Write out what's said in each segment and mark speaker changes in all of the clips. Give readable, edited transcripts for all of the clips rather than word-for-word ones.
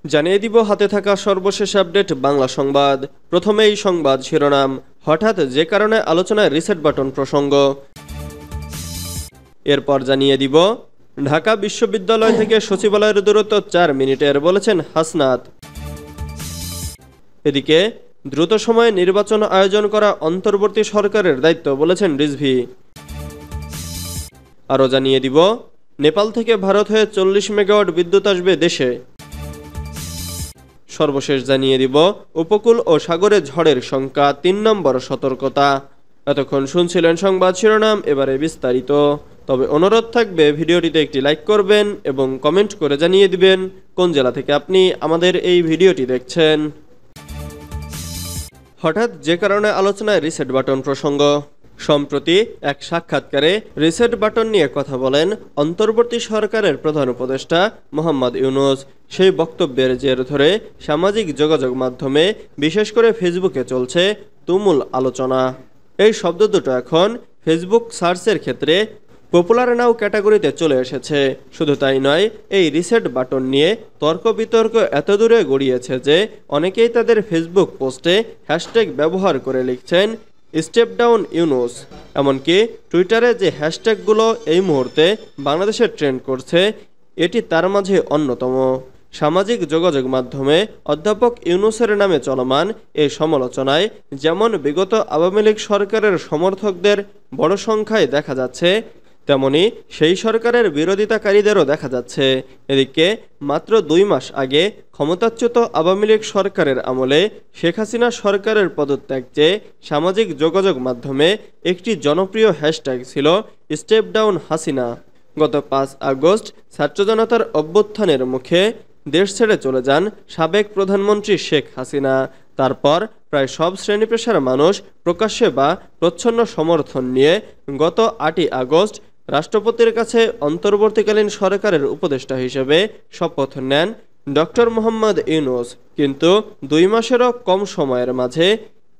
Speaker 1: জানিয়ে দিব হাতে থাকা সর্বশেষ আপডেট বাংলা সংবাদ। প্রথমেই সংবাদ শিরোনাম, হঠাৎ যে কারণে আলোচনায় রিসেট বাটন প্রসঙ্গ। এরপর জানিয়ে দিব ঢাকা বিশ্ববিদ্যালয় থেকে সচিবালয়ের দূরত্ব 4 মিনিটের, বলেছেন হাসনাত। এদিকে দ্রুত সময়ে নির্বাচন আয়োজন করা অন্তর্বর্তী সরকারের দায়িত্ব, বলেছেন রিজভী। আরও জানিয়ে দিব নেপাল থেকে ভারত হয়ে 40 মেগাওয়াট বিদ্যুৎ আসবে দেশে। সর্বশেষ জানিয়ে দিব উপকূল ও সাগরে ঝড়ের শঙ্কা, 3 নম্বর সতর্কতা। এতক্ষণ শুনছিলেন সংবাদ শিরোনাম, এবারে বিস্তারিত। তবে অনুরোধ থাকবে ভিডিওটিতে একটি লাইক করবেন এবং কমেন্ট করে জানিয়ে দিবেন কোন জেলা থেকে আপনি আমাদের এই ভিডিওটি দেখছেন। হঠাৎ যে কারণে আলোচনায় রিসেট বাটন প্রসঙ্গ। সম্প্রতি এক সাক্ষাৎকারে রিসেট বাটন নিয়ে কথা বলেন অন্তর্বর্তী সরকারের প্রধান উপদেষ্টা মোহাম্মদ ইউনূস। সেই বক্তব্যের জের ধরে সামাজিক যোগাযোগ মাধ্যমে, বিশেষ করে ফেসবুকে চলছে তুমুল আলোচনা। এই শব্দ দুটো এখন ফেসবুক সার্চের ক্ষেত্রে পপুলার নাও ক্যাটাগরিতে চলে এসেছে। শুধু তাই নয়, এই রিসেট বাটন নিয়ে তর্ক বিতর্ক এত দূরে গড়িয়েছে যে অনেকেই তাদের ফেসবুক পোস্টে হ্যাশট্যাগ ব্যবহার করে লিখছেন স্টেপ ডাউন ইউনূস। এমনকি টুইটারে যে হ্যাশট্যাগুলো এই মুহূর্তে বাংলাদেশে ট্রেন্ড করছে, এটি তার মাঝে অন্যতম। সামাজিক যোগাযোগ মাধ্যমে অধ্যাপক ইউনূসের নামে চলমান এই সমালোচনায় যেমন বিগত আওয়ামী লীগ সরকারের সমর্থকদের বড় সংখ্যায় দেখা যাচ্ছে, তেমনি সেই সরকারের বিরোধিতাকারীদেরও দেখা যাচ্ছে। এদিকে মাত্র 2 মাস আগে ক্ষমতাচ্যুত আওয়ামী লীগ সরকারের আমলে শেখ হাসিনা সরকারের পদত্যাগ চেয়ে সামাজিক যোগাযোগ মাধ্যমে একটি জনপ্রিয় হ্যাশট্যাগ ছিল স্টেপ ডাউন হাসিনা। গত 5 আগস্ট ছাত্র জনতার অভ্যুত্থানের মুখে দেশ ছেড়ে চলে যান সাবেক প্রধানমন্ত্রী শেখ হাসিনা। তারপর প্রায় সব শ্রেণী পেশার মানুষ প্রকাশ্যে বা প্রচ্ছন্ন সমর্থন নিয়ে গত 8ই আগস্ট রাষ্ট্রপতির কাছে অন্তর্বর্তীকালীন সরকারের উপদেষ্টা হিসেবে শপথ নেন ডক্টর মোহাম্মদ ইউনূস। কিন্তু 2 মাসেরও কম সময়ের মাঝে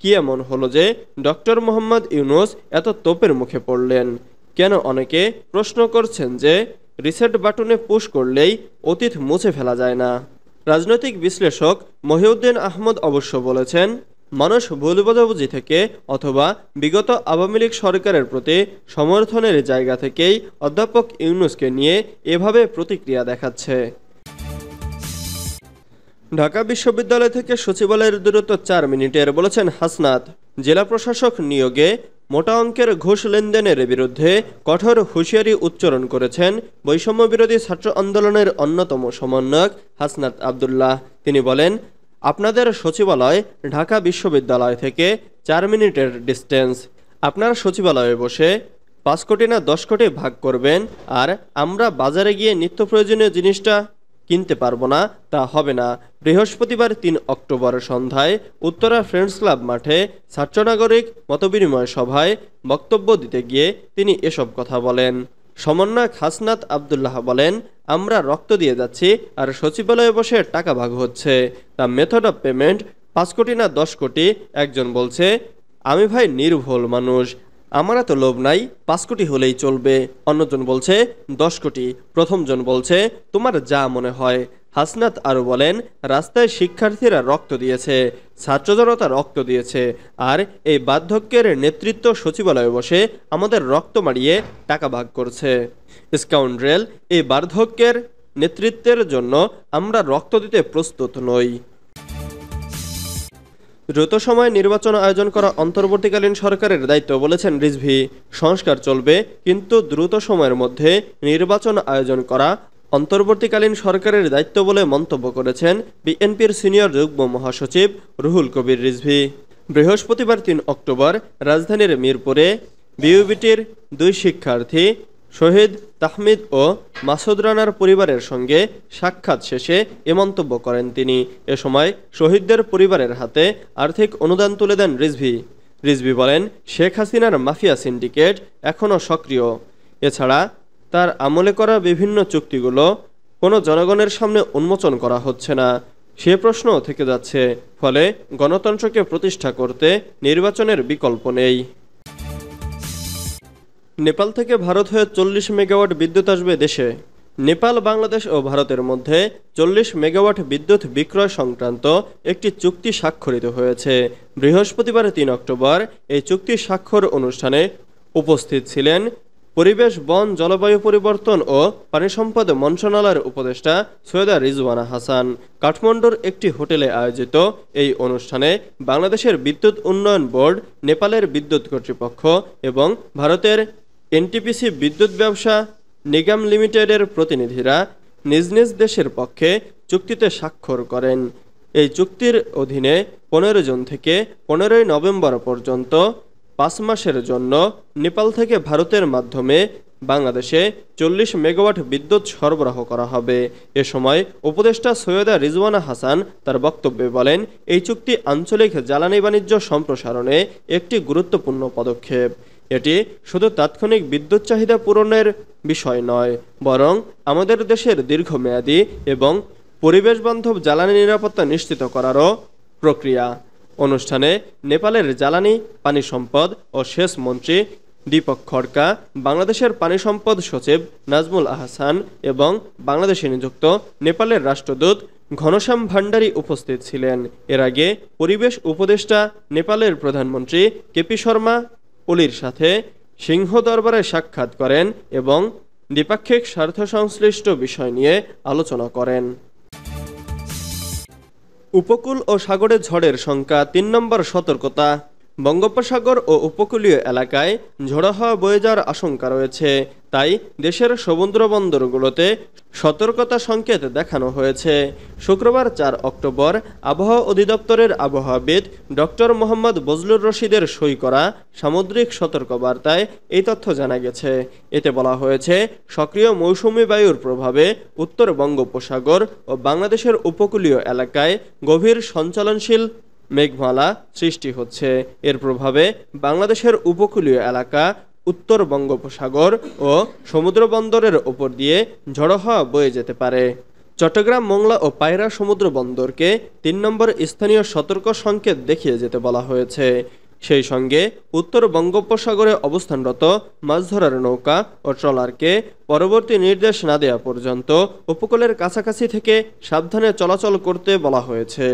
Speaker 1: কি এমন হলো যে ডক্টর মোহাম্মদ ইউনূস এত তোপের মুখে পড়লেন? কেন অনেকে প্রশ্ন করছেন যে রিসেট বাটনে পুশ করলেই অতীত মুছে ফেলা যায় না। রাজনৈতিক বিশ্লেষক মহিউদ্দিন আহমদ অবশ্য বলেছেন, মানুষ ভুল বোঝাবুঝি থেকে অথবা বিগত আওয়ামী লীগ সরকারের প্রতি সমর্থনের জায়গা থেকেই অধ্যাপক ইউনূসকে নিয়ে এভাবে প্রতিক্রিয়া দেখাচ্ছে। ঢাকা বিশ্ববিদ্যালয় থেকে সচিবালয়ের দূরত্ব 4 মিনিটের, বলেছেন হাসনাত। জেলা প্রশাসক নিয়োগে মোটা অঙ্কের ঘুষ লেনদেনের বিরুদ্ধে কঠোর হুঁশিয়ারি উচ্চারণ করেছেন বৈষম্য বিরোধী ছাত্র আন্দোলনের অন্যতম সমন্বয়ক হাসনাত আবদুল্লাহ। তিনি বলেন, আপনাদের সচিবালয় ঢাকা বিশ্ববিদ্যালয় থেকে 4 মিনিটের ডিস্টেন্স। আপনার সচিবালয়ে বসে 5 কোটি না 10 কোটি ভাগ করবেন, আর আমরা বাজারে গিয়ে নিত্য প্রয়োজনীয় জিনিসটা কিনতে পারবো না, তা হবে না। বৃহস্পতিবার 3 অক্টোবর সন্ধ্যায় উত্তরা ফ্রেন্ডস ক্লাব মাঠে ছাত্র নাগরিক মতবিনিময় সভায় বক্তব্য দিতে গিয়ে তিনি এসব কথা বলেন। সমন্বয়ক হাসনাত আবদুল্লাহ বলেন, আমরা রক্ত দিয়ে যাচ্ছি আর সচিবালয়ে বসে টাকা ভাগ হচ্ছে। তা মেথড অফ পেমেন্ট 5 কোটি না 10 কোটি। একজন বলছে, আমি ভাই নির্ভুল মানুষ, আমার এত লোভ নাই, 5 কোটি হলেই চলবে। অন্যজন বলছে 10 কোটি। প্রথমজন বলছে তোমার যা মনে হয়। হাসনাত আরও বলেন, রাস্তায় শিক্ষার্থীরা রক্ত দিয়েছে, ছাত্র জনতা রক্ত দিয়েছে, আর এই বার্ধক্যের নেতৃত্ব সচিবালয়ে বসে আমাদের রক্ত মারিয়ে টাকা ভাগ করছে। স্কাউন্ড্রেল, এই বার্ধক্যের নেতৃত্বের জন্য আমরা রক্ত দিতে প্রস্তুত নই। দ্রুত সময়ে নির্বাচন আয়োজন করা অন্তর্বর্তীকালীন সরকারের দায়িত্ব, বলেছেন রিজভী। সংস্কার চলবে, কিন্তু দ্রুত সময়ের মধ্যে নির্বাচন আয়োজন করা অন্তর্বর্তীকালীন সরকারের দায়িত্ব বলে মন্তব্য করেছেন বিএনপির সিনিয়র যুগ্ম মহাসচিব রুহুল কবির রিজভী। বৃহস্পতিবার 3 অক্টোবর রাজধানীর মিরপুরে বিউবিটির 2 শিক্ষার্থী শহীদ তাহমিদ ও মাসুদ রানার পরিবারের সঙ্গে সাক্ষাৎ শেষে এ মন্তব্য করেন তিনি। এ সময় শহীদদের পরিবারের হাতে আর্থিক অনুদান তুলে দেন রিজভী। রিজভী বলেন, শেখ হাসিনার মাফিয়া সিন্ডিকেট এখনও সক্রিয়। এছাড়া তার আমলে করা বিভিন্ন চুক্তিগুলো কোনো জনগণের সামনে উন্মোচন করা হচ্ছে না, সে প্রশ্নও থেকে যাচ্ছে। ফলে গণতন্ত্রকে প্রতিষ্ঠা করতে নির্বাচনের বিকল্প নেই। নেপাল থেকে ভারত হয়ে 40 মেগাওয়াট বিদ্যুৎ আসবে দেশে। নেপাল, বাংলাদেশ ও ভারতের মধ্যে 40 মেগাওয়াট বিদ্যুৎ বিক্রয় সংক্রান্ত একটি চুক্তি স্বাক্ষরিত হয়েছে। বৃহস্পতিবার 3 অক্টোবর এই চুক্তি স্বাক্ষর অনুষ্ঠানে উপস্থিত ছিলেন পরিবেশ, বন, জলবায়ু পরিবর্তন ও পানি সম্পদ মন্ত্রণালয়ের উপদেষ্টা সৈয়দা রিজওয়ানা হাসান। কাঠমান্ডুর একটি হোটেলে আয়োজিত এই অনুষ্ঠানে বাংলাদেশের বিদ্যুৎ উন্নয়ন বোর্ড, নেপালের বিদ্যুৎ কর্তৃপক্ষ এবং ভারতের এনটিপিসি বিদ্যুৎ ব্যবসা নিগম লিমিটেডের প্রতিনিধিরা নিজ নিজ দেশের পক্ষে চুক্তিতে স্বাক্ষর করেন। এই চুক্তির অধীনে 15 জুন থেকে 15 নভেম্বর পর্যন্ত 5 মাসের জন্য নেপাল থেকে ভারতের মাধ্যমে বাংলাদেশে 40 মেগাওয়াট বিদ্যুৎ সরবরাহ করা হবে। এ সময় উপদেষ্টা সৈয়দা রিজওয়ানা হাসান তার বক্তব্যে বলেন, এই চুক্তি আঞ্চলিক জ্বালানি বাণিজ্য সম্প্রসারণে একটি গুরুত্বপূর্ণ পদক্ষেপ। এটি শুধু তাৎক্ষণিক বিদ্যুৎ চাহিদা পূরণের বিষয় নয়, বরং আমাদের দেশের দীর্ঘমেয়াদী এবং পরিবেশবান্ধব জ্বালানি নিরাপত্তা নিশ্চিত করারও প্রক্রিয়া। অনুষ্ঠানে নেপালের জ্বালানি, পানি সম্পদ ও সেচ মন্ত্রী দীপক খড়কা, বাংলাদেশের পানি সম্পদ সচিব নাজমুল আহসান এবং বাংলাদেশে নিযুক্ত নেপালের রাষ্ট্রদূত ঘনশ্যাম ভান্ডারী উপস্থিত ছিলেন। এর আগে পরিবেশ উপদেষ্টা নেপালের প্রধানমন্ত্রী কেপি শর্মা ওলির সাথে সিংহ দরবারে সাক্ষাৎ করেন এবং দ্বিপাক্ষিক স্বার্থ সংশ্লিষ্ট বিষয় নিয়ে আলোচনা করেন। উপকূল ও সাগরে ঝড়ের সংখ্যা 3 নম্বর সতর্কতা। বঙ্গোপসাগর ও উপকূলীয় এলাকায় ঝোড়ো হাওয়া বয়ে যাওয়ার আশঙ্কা রয়েছে, তাই দেশের সমুদ্র বন্দরগুলোতে সতর্কতা সংকেত দেখানো হয়েছে। শুক্রবার 4 অক্টোবর আবহাওয়া অধিদপ্তরের আবহাওয়াবিদ ডক্টর মোহাম্মদ বজলুর রশিদের সই করা সামুদ্রিক সতর্কবার্তায় এই তথ্য জানা গেছে। এতে বলা হয়েছে, সক্রিয় মৌসুমী বায়ুর প্রভাবে উত্তর বঙ্গোপসাগর ও বাংলাদেশের উপকূলীয় এলাকায় গভীর সঞ্চালনশীল মেঘমালা সৃষ্টি হচ্ছে। এর প্রভাবে বাংলাদেশের উপকূলীয় এলাকা, উত্তর বঙ্গোপসাগর ও সমুদ্র বন্দরের ওপর দিয়ে ঝড়ো হাওয়া বয়ে যেতে পারে। চট্টগ্রাম, মোংলা ও পায়রা সমুদ্র বন্দরকে 3 নম্বর স্থানীয় সতর্ক সংকেত দেখিয়ে যেতে বলা হয়েছে। সেই সঙ্গে উত্তর বঙ্গোপসাগরে অবস্থানরত মাছ ধরার নৌকা ও ট্রলারকে পরবর্তী নির্দেশ না দেওয়া পর্যন্ত উপকূলের কাছাকাছি থেকে সাবধানে চলাচল করতে বলা হয়েছে।